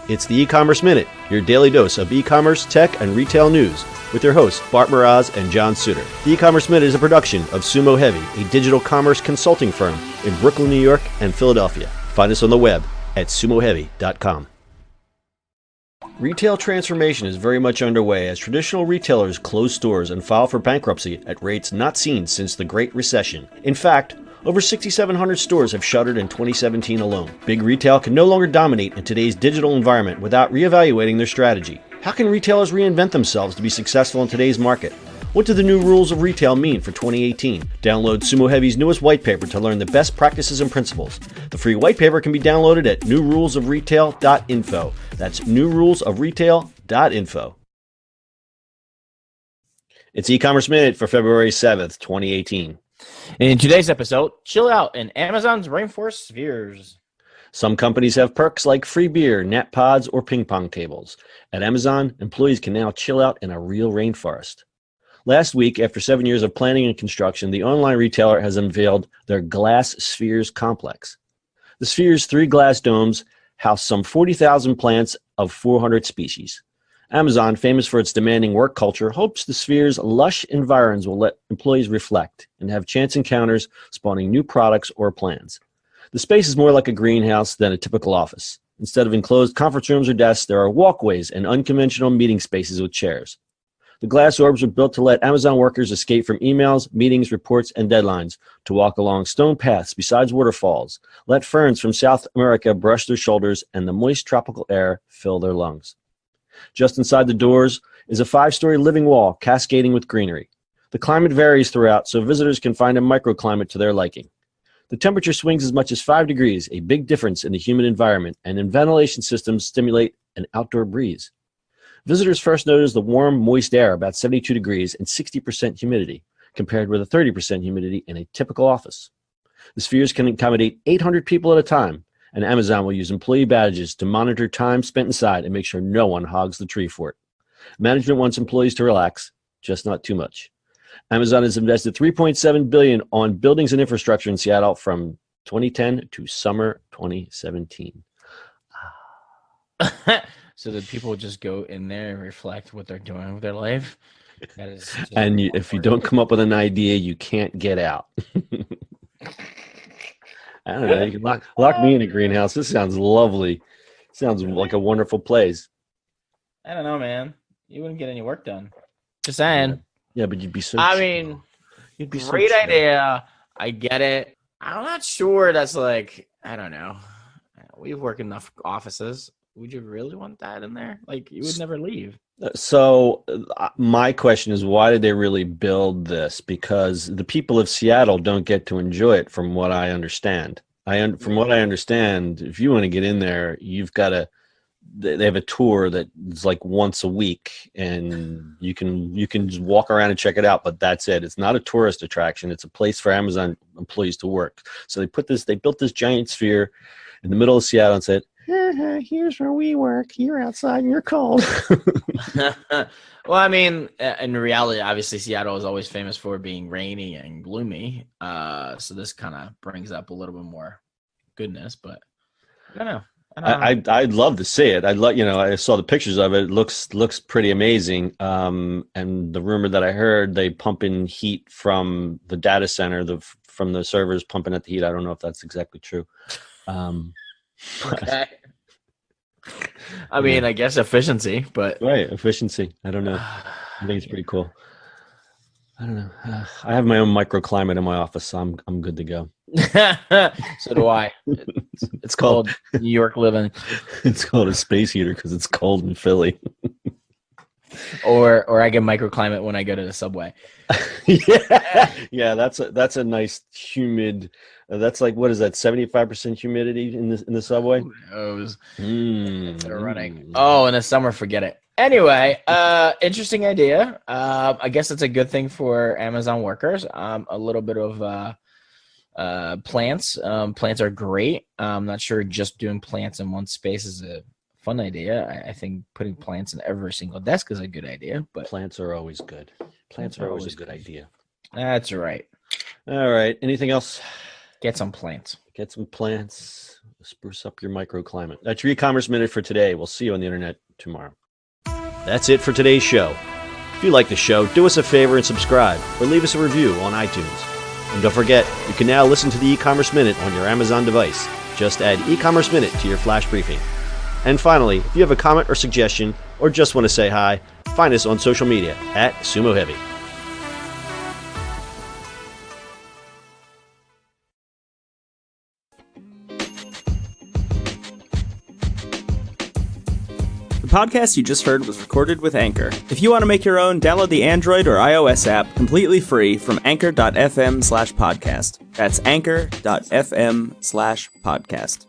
It's the E-Commerce Minute, your daily dose of e-commerce, tech, and retail news, with your hosts Bart Mraz and John Suter. The E-Commerce Minute is a production of Sumo Heavy, a digital commerce consulting firm in Brooklyn, New York, and Philadelphia. Find us on the web at sumoheavy.com. Retail transformation is very much underway as traditional retailers close stores and file for bankruptcy at rates not seen since the Great Recession. In fact, over 6,700 stores have shuttered in 2017 alone. Big retail can no longer dominate in today's digital environment without reevaluating their strategy. How can retailers reinvent themselves to be successful in today's market? What do the new rules of retail mean for 2018? Download Sumo Heavy's newest white paper to learn the best practices and principles. The free white paper can be downloaded at newrulesofretail.info. That's newrulesofretail.info. It's E-Commerce Minute for February 7th, 2018. In today's episode, chill out in Amazon's Rainforest spheres. Some companies have perks like free beer, nap pods, or ping pong tables. At Amazon, employees can now chill out in a real rainforest. Last week, after 7 years of planning and construction, the online retailer has unveiled their Glass Spheres complex. The Spheres' 3 glass domes house some 40,000 plants of 400 species. Amazon, famous for its demanding work culture, hopes the Sphere's lush environs will let employees reflect and have chance encounters spawning new products or plans. The space is more like a greenhouse than a typical office. Instead of enclosed conference rooms or desks, there are walkways and unconventional meeting spaces with chairs. The glass orbs were built to let Amazon workers escape from emails, meetings, reports, and deadlines, to walk along stone paths beside waterfalls, let ferns from South America brush their shoulders, and the moist tropical air fill their lungs. Just inside the doors is a 5-story living wall cascading with greenery. The climate varies throughout, so visitors can find a microclimate to their liking. The temperature swings as much as 5 degrees, a big difference in the humid environment, and ventilation systems stimulate an outdoor breeze. Visitors first notice the warm, moist air, about 72 degrees and 60% humidity, compared with a 30% humidity in a typical office. The spheres can accommodate 800 people at a time, and Amazon will use employee badges to monitor time spent inside and make sure no one hogs the tree fort. Management wants employees to relax, just not too much. Amazon has invested $3.7 billion on buildings and infrastructure in Seattle from 2010 to summer 2017. So that people just go in there and reflect what they're doing with their life. That is And if you don't come up with an idea, you can't get out. I don't know. You can lock me in a greenhouse. This sounds lovely. Sounds like a wonderful place. I don't know, man. You wouldn't get any work done. Just saying. Yeah, but you'd be so. I mean, you'd be great so idea. I get it. I'm not sure that's like, I don't know. We work in enough offices. Would you really want that in there? Like, you would never leave. So my question is, why did they really build this? Because the people of Seattle don't get to enjoy it, from what I understand. From what I understand, if you want to get in there, you've got to. They have a tour that's like once a week, and you can just walk around and check it out. But that's it. It's not a tourist attraction. It's a place for Amazon employees to work. So they built this giant sphere in the middle of Seattle and said, here's where we work. You're outside and you're cold. Well, I mean, in reality, obviously, Seattle is always famous for being rainy and gloomy. So this kind of brings up a little bit more goodness, but I don't know. I'd love to see it. I saw the pictures of it. It looks pretty amazing. And the rumor that I heard, they pump in heat from the data center, from the servers pumping at the heat. I don't know if that's exactly true. Okay. I mean, I guess efficiency, but right, efficiency. I don't know. I think it's pretty cool. I don't know. I have my own microclimate in my office, so I'm good to go. So do I. It's called New York living. It's called a space heater because it's cold in Philly. Or I get microclimate when I go to the subway. Yeah, that's a nice humid. That's like, what is that? 75% humidity in the subway. Who knows? They're running. Oh, in the summer, forget it. Anyway, interesting idea. I guess it's a good thing for Amazon workers. A little bit of plants. Plants are great. I'm not sure just doing plants in one space is a fun idea. I think putting plants in every single desk is a good idea. But plants are always good. Plants are always a good idea. That's right. All right. Anything else? Get some plants. Get some plants. Spruce up your microclimate. That's your e-commerce minute for today. We'll see you on the internet tomorrow. That's it for today's show. If you like the show, do us a favor and subscribe or leave us a review on iTunes. And don't forget, you can now listen to the e-commerce minute on your Amazon device. Just add e-commerce minute to your flash briefing. And finally, if you have a comment or suggestion or just want to say hi, find us on social media at Sumo Heavy. The podcast you just heard was recorded with Anchor. If you want to make your own, download the Android or iOS app completely free from anchor.fm/podcast. That's anchor.fm/podcast.